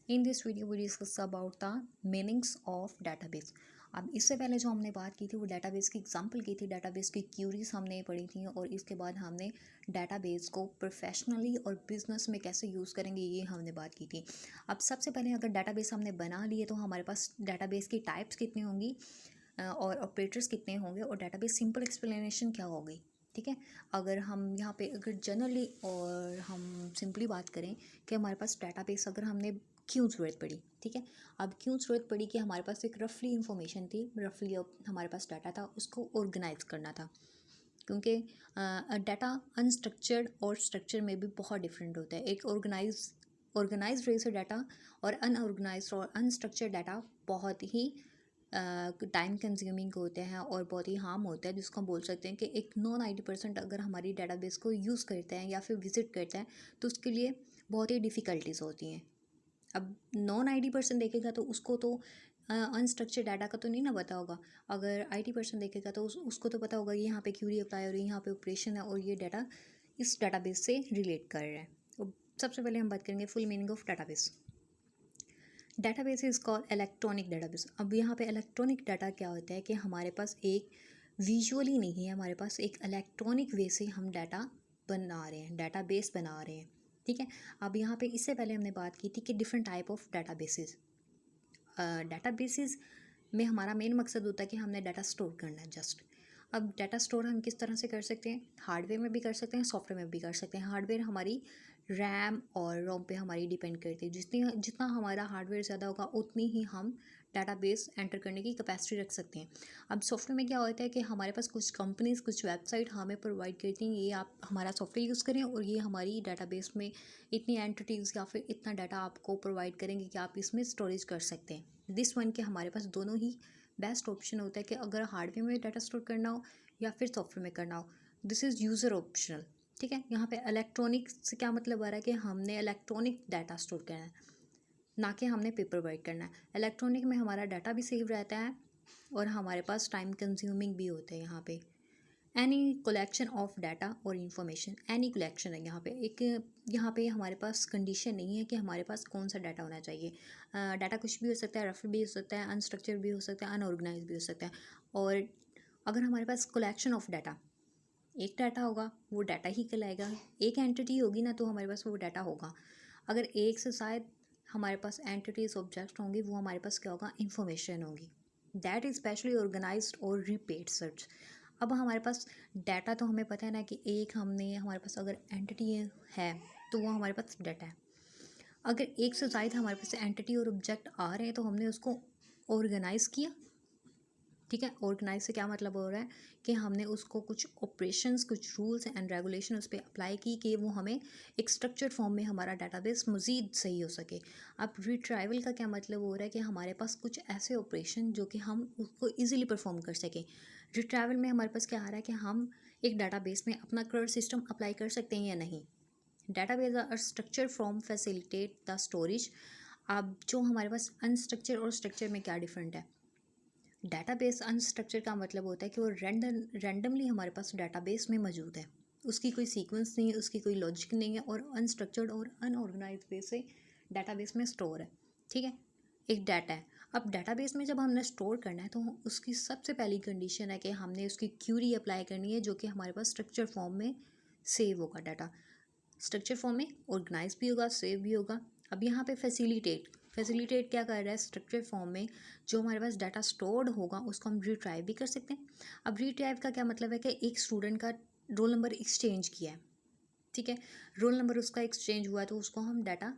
In this video we discuss about the meanings of database. अब इससे पहले जो हमने बात की थी वो डेटाबेस की एग्जांपल की थी, डेटाबेस की क्यूरीज हमने पढ़ी थी और इसके बाद हमने डेटाबेस को प्रोफेशनली और बिजनेस में कैसे यूज़ करेंगे ये हमने बात की थी। अब सबसे पहले अगर डेटाबेस हमने बना लिए तो हमारे पास डेटाबेस की टाइप्स कितनी होंगी और ऑपरेटर्स कितने होंगे और डेटाबेस सिंपल एक्सप्लेनेशन क्या होगी। ठीक है, अगर हम यहाँ पे अगर जनरली और हम सिंपली बात करें कि हमारे पास डेटाबेस अगर हमने क्यों ज़रूरत पड़ी। ठीक है, अब क्यों ज़रूरत पड़ी कि हमारे पास एक रफली इंफॉर्मेशन थी, रफली हमारे पास डाटा था, उसको ऑर्गेनाइज करना था। क्योंकि डाटा अनस्ट्रक्चर्ड और स्ट्रक्चर में भी बहुत डिफरेंट होता है। एक ऑर्गेनाइज वे से डाटा और अनऑर्गेनाइज और अनस्ट्रक्चर्ड डाटा बहुत ही टाइम कंज्यूमिंग होते हैं और बहुत ही हार्म होता है, जिसको हम बोल सकते हैं कि एक 90% अगर हमारी डेटाबेस को यूज़ करते हैं या फिर विजिट करते हैं तो उसके लिए बहुत ही डिफ़िकल्टीज़ होती हैं। अब 90% देखेगा तो उसको तो अनस्ट्रक्चर्ड डाटा का तो नहीं ना पता होगा। अगर 80% देखेगा तो उसको तो पता होगा ये यहाँ पे क्यूरी अप्लाई हो रही है, यहाँ पे ऑपरेशन है और ये डाटा इस डाटाबेस से रिलेट कर रहा है। तो सबसे पहले हम बात करेंगे full meaning of database. Database is called electronic database. अब यहाँ पे इलेक्ट्रॉनिक डाटा क्या होता है कि हमारे पास एक विजुअली नहीं है, हमारे पास एक इलेक्ट्रॉनिक वे से हम डाटा बना रहे हैं, डाटाबेस बना रहे हैं। ठीक है, अब यहाँ पे इससे पहले हमने बात की थी कि different type of databases. Databases में हमारा मेन मकसद होता है कि हमने डाटा स्टोर करना है जस्ट। अब डाटा स्टोर हम किस तरह से कर सकते हैं, हार्डवेयर में भी कर सकते हैं, सॉफ्टवेयर में भी कर सकते हैं। हार्डवेयर हमारी रैम और रोम पे हमारी डिपेंड करती है। जितना हमारा हार्डवेयर ज़्यादा होगा उतनी ही हम डाटाबेस एंटर करने की कैपेसिटी रख सकते हैं। अब सॉफ्टवेयर में क्या होता है कि हमारे पास कुछ कंपनीज कुछ वेबसाइट हमें प्रोवाइड करती हैं, ये आप हमारा सॉफ्टवेयर यूज़ करें और ये हमारी डाटाबेस में इतनी एंटिटीज़ या फिर इतना डाटा आपको प्रोवाइड करेंगे कि आप इसमें स्टोरेज कर सकते हैं। दिस वन के हमारे पास दोनों ही बेस्ट ऑप्शन होता है कि अगर हार्डवेयर में डाटा स्टोर करना हो या फिर सॉफ्टवेयर में करना हो। This is user optional. ठीक है, यहाँ पे इलेक्ट्रॉनिक से क्या मतलब आ रहा है कि हमने इलेक्ट्रॉनिक डाटा स्टोर करना है, ना कि हमने पेपर वर्क करना है। इलेक्ट्रॉनिक में हमारा डाटा भी सेव रहता है और हमारे पास टाइम कंज्यूमिंग भी होता है। यहाँ पे एनी कलेक्शन ऑफ डाटा और इन्फॉर्मेशन, एनी कलेक्शन है यहाँ पे एक, यहाँ पे हमारे पास कंडीशन नहीं है कि हमारे पास कौन सा डाटा होना चाहिए। डाटा कुछ भी हो सकता है, रफ भी हो सकता है, अनस्ट्रक्चर भी हो सकता है, अनऑर्गेनाइज भी हो सकता है। और अगर हमारे पास कलेक्शन ऑफ डाटा, एक डाटा होगा वो डाटा ही कहलाएगा। एक एंटिटी होगी ना तो हमारे पास वो डाटा होगा। अगर एक से शायद हमारे पास एंटिटीज ऑब्जेक्ट होंगी वो हमारे पास क्या होगा, इन्फॉर्मेशन होगी। दैट इज स्पेशली ऑर्गेनाइज्ड और रिपीट सर्च। अब हमारे पास डाटा तो हमें पता है ना कि एक हमने हमारे पास अगर एंटिटी है तो वो हमारे पास डाटा है। अगर एक से ज़्यादा हमारे पास एंटिटी और ऑब्जेक्ट आ रहे हैं तो हमने उसको ऑर्गेनाइज किया। ठीक है, ऑर्गेनाइज से क्या मतलब हो रहा है कि हमने उसको कुछ ऑपरेशंस, कुछ रूल्स एंड रेगुलेशन उस पर अप्लाई की कि वो हमें एक स्ट्रक्चर्ड फॉर्म में हमारा डाटाबेस मज़ीद सही हो सके। अब रिट्राइवल का क्या मतलब हो रहा है कि हमारे पास कुछ ऐसे ऑपरेशन जो कि हम उसको ईजिली परफॉर्म कर सकें। रिट्राइवल में हमारे पास क्या आ रहा है कि हम एक डाटाबेस में अपना कर्व सिस्टम अप्लाई कर सकते हैं या नहीं। Database are structure form facilitate the storage. अब जो हमारे पास अनस्ट्रक्चर और स्ट्रक्चर में क्या डिफरेंट है। डाटाबेस अनस्ट्रक्चर का मतलब होता है कि वो रैंडमली हमारे पास डाटाबेस में मौजूद है, उसकी कोई सीक्वेंस नहीं है, उसकी कोई लॉजिक नहीं है और अनस्ट्रक्चर्ड और अनऑर्गेनाइज वे से डाटाबेस में स्टोर है। ठीक है, एक डाटा है। अब डाटाबेस में जब हमने स्टोर करना है तो उसकी सबसे पहली कंडीशन है कि हमने उसकी क्यूरी अप्लाई करनी है जो कि हमारे पास स्ट्रक्चर फॉर्म में सेव होगा। डाटा स्ट्रक्चर फॉर्म में ऑर्गेनाइज भी होगा, सेव भी होगा। अब यहाँ पे फैसिलिटेट क्या कर रहा है, स्ट्रक्चर फॉर्म में जो हमारे पास डाटा स्टोर्ड होगा उसको हम रिट्राइव भी कर सकते हैं। अब रिट्राइव का क्या मतलब है कि एक स्टूडेंट का रोल नंबर एक्सचेंज किया है। ठीक है, रोल नंबर उसका एक्सचेंज हुआ तो उसको हम डाटा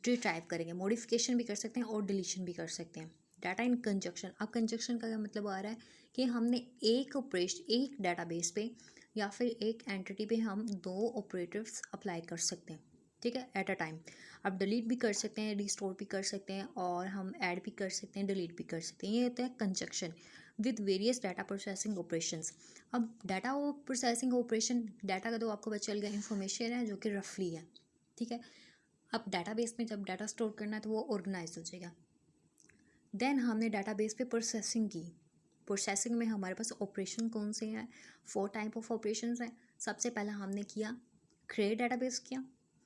रिट्राइव करेंगे, मॉडिफिकेशन भी कर सकते हैं और डिलीशन भी कर सकते हैं। डाटा इन कंजक्शन, अब कंजक्शन का क्या मतलब आ रहा है कि हमने एक ऑपरेशन, एक डाटाबेस पे या फिर एक एंटिटी पे हम दो ऑपरेटिव्स अप्लाई कर सकते हैं। ठीक है, एट अ टाइम। अब डिलीट भी कर सकते हैं, रिस्टोर भी कर सकते हैं और हम ऐड भी कर सकते हैं, डिलीट भी कर सकते हैं। ये होता है conjunction with various data processing operations. अब डाटा प्रोसेसिंग ऑपरेशन, डाटा का तो आपको पता चल गया इन्फॉर्मेशन है जो कि रफली है। ठीक है, अब डाटाबेस में जब डाटा स्टोर करना है तो वो ऑर्गेनाइज हो जाएगा। देन हमने डाटाबेस पे प्रोसेसिंग की। प्रोसेसिंग में हमारे पास ऑपरेशन कौन से हैं, 4 टाइप ऑफ ऑपरेशंस हैं। सबसे पहला हमने किया क्रिएट डाटाबेस किया,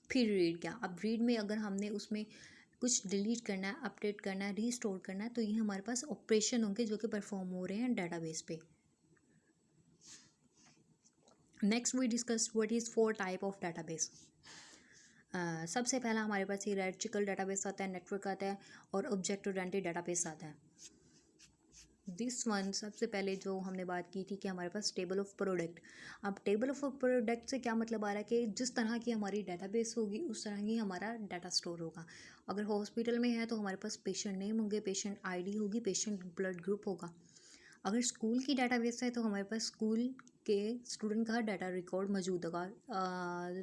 फिर रीड किया। अब रीड में अगर हमने उसमें कुछ डिलीट करना है, अपडेट करना है, रीस्टोर करना है, तो ये हमारे पास ऑपरेशन होंगे जो कि परफॉर्म हो रहे हैं डेटाबेस पे। Next we discuss what is 4 type of database. सबसे पहला हमारे पास हायरार्किकल डेटाबेस आता है, नेटवर्क आता है और ऑब्जेक्ट ओरिएंटेड डेटाबेस आता है। दिस वन सबसे पहले जो हमने बात की थी कि हमारे पास टेबल ऑफ प्रोडक्ट। अब टेबल ऑफ प्रोडक्ट से क्या मतलब आ रहा है कि जिस तरह की हमारी डेटाबेस होगी उस तरह ही हमारा डाटा स्टोर होगा। अगर हॉस्पिटल में है तो हमारे पास पेशेंट नेम होंगे, पेशेंट आईडी होगी, पेशेंट ब्लड ग्रुप होगा। अगर स्कूल की डेटाबेस है तो हमारे पास स्कूल के स्टूडेंट का डाटा रिकॉर्ड मौजूद होगा,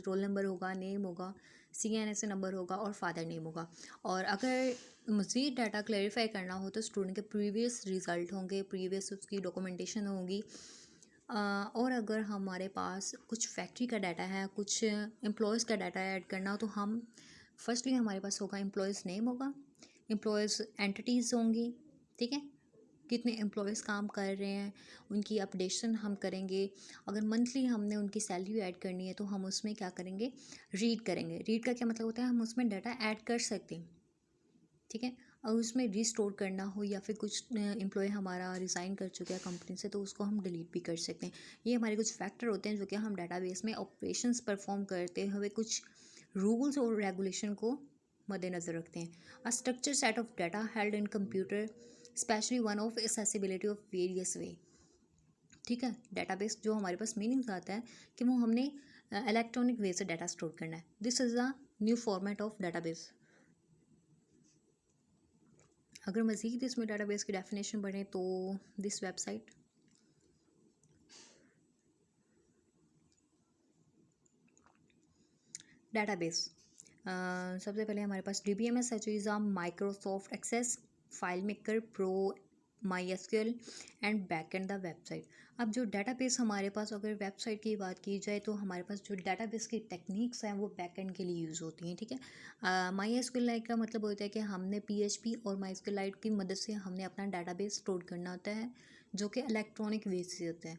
रोल नंबर होगा, नेम होगा, CNSA नंबर होगा और फादर नेम होगा। और अगर मज़ीद डाटा क्लैरिफाई करना हो तो स्टूडेंट के प्रीवियस रिज़ल्ट होंगे, प्रीवियस उसकी डॉक्यूमेंटेशन होगी। और अगर हमारे पास कुछ फैक्ट्री का डाटा है, कुछ एम्प्लॉयज़ का डाटा ऐड करना हो तो हम फर्स्टली हमारे पास होगा एम्प्लॉयज़ नेम होगा, एम्प्लॉयज़ एंटिटीज़ होंगी, ठीक है, कितने एम्प्लॉयज़ काम कर रहे हैं उनकी अपडेशन हम करेंगे। अगर मंथली हमने उनकी सैलरी ऐड करनी है तो हम उसमें क्या करेंगे, रीड करेंगे। रीड का क्या मतलब होता है, हम उसमें डाटा ऐड कर सकते हैं, ठीक है। और उसमें रिस्टोर करना हो या फिर कुछ एम्प्लॉय हमारा रिज़ाइन कर चुका है कंपनी से तो उसको हम डिलीट भी कर सकते हैं। ये हमारे कुछ फैक्टर होते हैं जो कि हम डाटाबेस में ऑपरेशंस परफॉर्म करते हुए कुछ रूल्स और रेगुलेशन को मद्देनज़र रखते हैं। A structure set of data held in computer specially one of accessibility of various वे, ठीक है। डेटाबेस जो हमारे पास मीनिंग्स आता है कि वो हमने इलेक्ट्रॉनिक वे से डाटा स्टोर करना है। This is a new format of database. अगर मज़ीद इसमें डेटाबेस की डेफिनेशन बढ़े तो दिस वेबसाइट डेटाबेस, सबसे पहले हमारे पास DBMS है जो is a Microsoft Access file maker pro MySQL and backend the website. अब जो डेटाबेस हमारे पास, अगर वेबसाइट की बात की जाए तो हमारे पास जो डेटाबेस की टेक्निक्स हैं वो बैकएंड के लिए यूज़ होती हैं, ठीक है। MySQLite का मतलब होता है कि हमने PHP और MySQLite की मदद से हमने अपना डेटाबेस स्टोर करना होता है जो कि इलेक्ट्रॉनिक वे से होता है,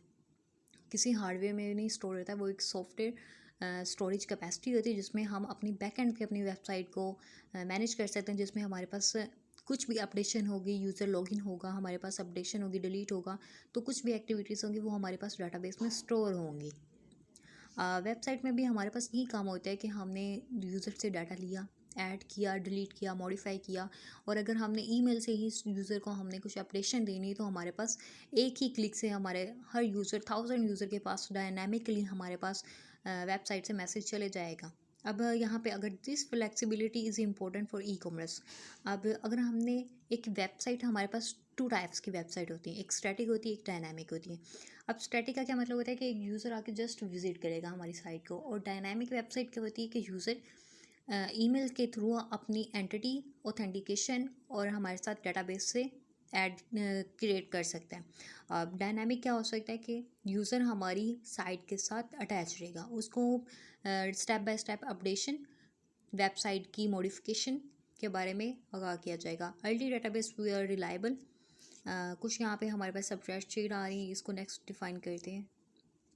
किसी हार्डवेयर में नहीं स्टोर होता है। वो एक सॉफ्टवेयर स्टोरेज कैपेसिटी होती है जिसमें हम अपनी बैक एंड पे अपनी वेबसाइट को मैनेज कर सकते हैं, जिसमें हमारे पास कुछ भी अपडेशन होगी, यूज़र लॉगिन होगा, हमारे पास अपडेशन होगी, डिलीट होगा, तो कुछ भी एक्टिविटीज़ होंगी वो हमारे पास डाटाबेस में स्टोर होंगी। वेबसाइट में भी हमारे पास यही काम होता है कि हमने यूज़र से डाटा लिया, ऐड किया, डिलीट किया, मॉडिफाई किया। और अगर हमने ईमेल से ही यूज़र को हमने कुछ अपडेशन देनी है तो हमारे पास एक ही क्लिक से हमारे हर यूज़र 1000 यूज़र के पास डायनामिकली हमारे पास वेबसाइट से मैसेज चले जाएगा। अब यहाँ पे अगर this flexibility is important for e-commerce. अब अगर हमने एक वेबसाइट, हमारे पास 2 टाइप्स की वेबसाइट होती है, एक स्टैटिक होती है, एक डायनामिक होती है। अब स्टैटिक का क्या मतलब होता है कि एक यूज़र आके जस्ट विजिट करेगा हमारी साइट को, और डायनामिक वेबसाइट क्या होती है कि यूज़र ईमेल के थ्रू अपनी एंटिटी ऑथेंटिकेशन और हमारे साथ डेटाबेस से ऐड क्रिएट कर सकते हैं। अब डायनामिक क्या हो सकता है कि यूज़र हमारी साइट के साथ अटैच रहेगा, उसको step by step updation, website की मॉडिफिकेशन के बारे में आगाह किया जाएगा। Early database we are reliable. कुछ यहाँ पे हमारे पास स्प्रेडशीट आ रही है, इसको नेक्स्ट डिफाइन करते हैं।